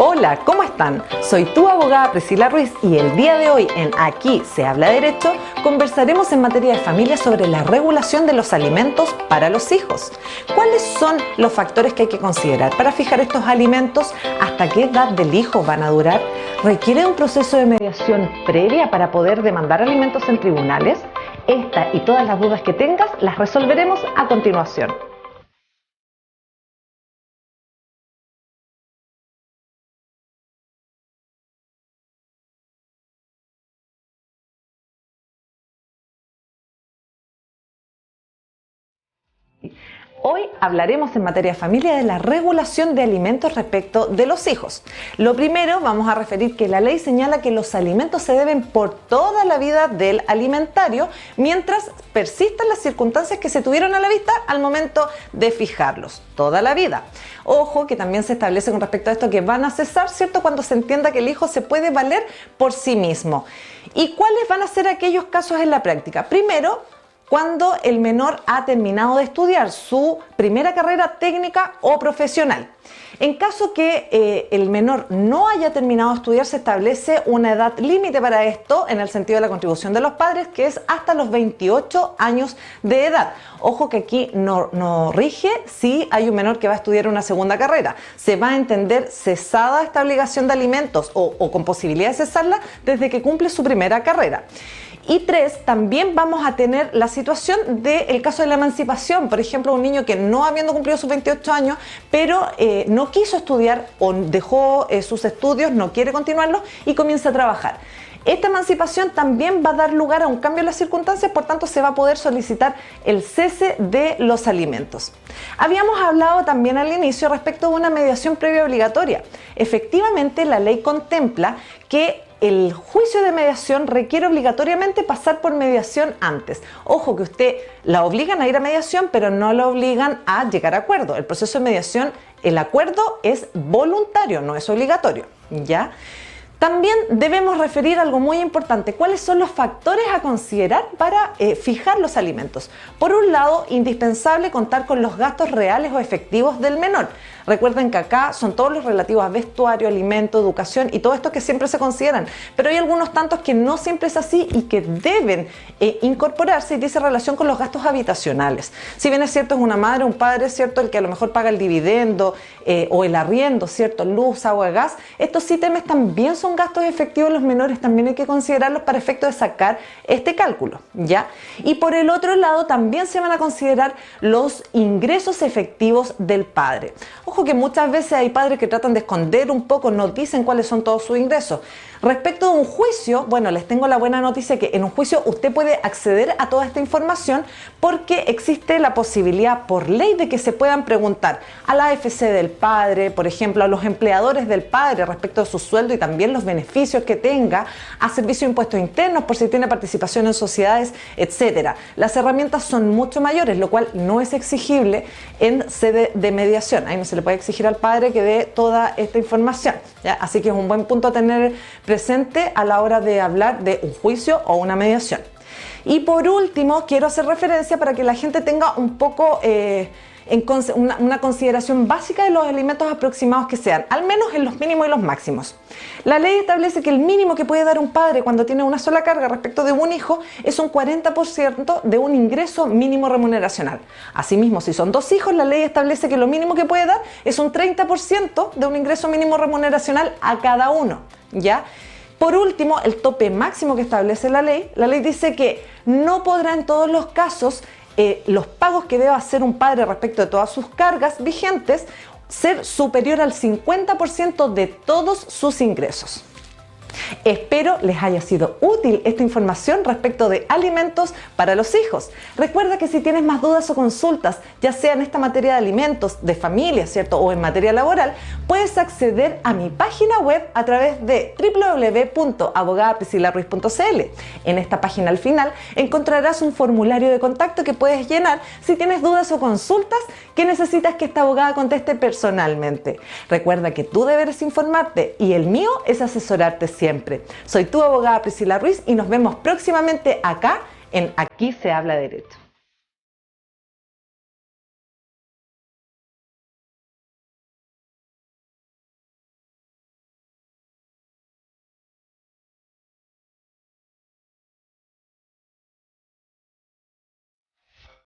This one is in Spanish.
Hola, ¿cómo están? Soy tu abogada Priscila Ruiz y el día de hoy en Aquí se habla derecho conversaremos en materia de familia sobre la regulación de los alimentos para los hijos. ¿Cuáles son los factores que hay que considerar para fijar estos alimentos? ¿Hasta qué edad del hijo van a durar? ¿Requiere un proceso de mediación previa para poder demandar alimentos en tribunales? Esta y todas las dudas que tengas las resolveremos a continuación. Hoy hablaremos en materia de familia de la regulación de alimentos respecto de los hijos. Lo primero, vamos a referir que la ley señala que los alimentos se deben por toda la vida del alimentario mientras persistan las circunstancias que se tuvieron a la vista al momento de fijarlos, toda la vida. Ojo que también se establece con respecto a esto que van a cesar, ¿cierto?, cuando se entienda que el hijo se puede valer por sí mismo. ¿Y cuáles van a ser aquellos casos en la práctica? Primero, cuando el menor ha terminado de estudiar su primera carrera técnica o profesional. En caso que el menor no haya terminado de estudiar, se establece una edad límite para esto en el sentido de la contribución de los padres, que es hasta los 28 años de edad. Ojo que aquí no rige si hay un menor que va a estudiar una segunda carrera. Se va a entender cesada esta obligación de alimentos o con posibilidad de cesarla desde que cumple su primera carrera. Y tres, también vamos a tener la situación del caso de la emancipación. Por ejemplo, un niño que no habiendo cumplido sus 28 años, pero no quiso estudiar o dejó sus estudios, no quiere continuarlos y comienza a trabajar. Esta emancipación también va a dar lugar a un cambio en las circunstancias, por tanto se va a poder solicitar el cese de los alimentos. Habíamos hablado también al inicio respecto de una mediación previa obligatoria. Efectivamente, la ley contempla que el juicio de mediación requiere obligatoriamente pasar por mediación antes. Ojo que usted la obligan a ir a mediación, pero no la obligan a llegar a acuerdo. El proceso de mediación, el acuerdo es voluntario, no es obligatorio, ¿ya? También debemos referir algo muy importante, cuáles son los factores a considerar para fijar los alimentos. Por un lado, indispensable contar con los gastos reales o efectivos del menor. Recuerden que acá son todos los relativos a vestuario, alimento, educación y todo esto que siempre se consideran, pero hay algunos tantos que no siempre es así y que deben incorporarse y dice relación con los gastos habitacionales. Si bien es cierto es una madre o un padre, cierto, el que a lo mejor paga el dividendo o el arriendo, cierto, luz, agua, gas, estos ítems también son gastos efectivos, los menores también hay que considerarlos para efecto de sacar este cálculo, ¿ya? Y por el otro lado también se van a considerar los ingresos efectivos del padre. Ojo que muchas veces hay padres que tratan de esconder un poco, no dicen cuáles son todos sus ingresos. Respecto de un juicio, bueno, les tengo la buena noticia que en un juicio usted puede acceder a toda esta información porque existe la posibilidad por ley de que se puedan preguntar a la AFC del padre, por ejemplo, a los empleadores del padre respecto de su sueldo y también los beneficios que tenga, a servicio de impuestos internos por si tiene participación en sociedades, etcétera. Las herramientas son mucho mayores, lo cual no es exigible en sede de mediación. Ahí no se le puede exigir al padre que dé toda esta información, ¿ya? Así que es un buen punto a tener presente a la hora de hablar de un juicio o una mediación. Y por último, quiero hacer referencia para que la gente tenga un poco una consideración básica de los alimentos aproximados que sean, al menos en los mínimos y los máximos. La ley establece que el mínimo que puede dar un padre cuando tiene una sola carga respecto de un hijo es un 40% de un ingreso mínimo remuneracional. Asimismo, si son dos hijos, la ley establece que lo mínimo que puede dar es un 30% de un ingreso mínimo remuneracional a cada uno, ¿ya? Por último, el tope máximo que establece la ley dice que no podrá en todos los casos los pagos que deba hacer un padre respecto de todas sus cargas vigentes ser superior al 50% de todos sus ingresos. Espero les haya sido útil esta información respecto de alimentos para los hijos. Recuerda que si tienes más dudas o consultas, ya sea en esta materia de alimentos, de familia, ¿cierto?, o en materia laboral, puedes acceder a mi página web a través de www.abogadapriscilaruiz.cl. En esta página al final encontrarás un formulario de contacto que puedes llenar si tienes dudas o consultas que necesitas que esta abogada conteste personalmente. Recuerda que tu deber es informarte y el mío es asesorarte siempre. Soy tu abogada Priscila Ruiz y nos vemos próximamente acá en Aquí se habla derecho.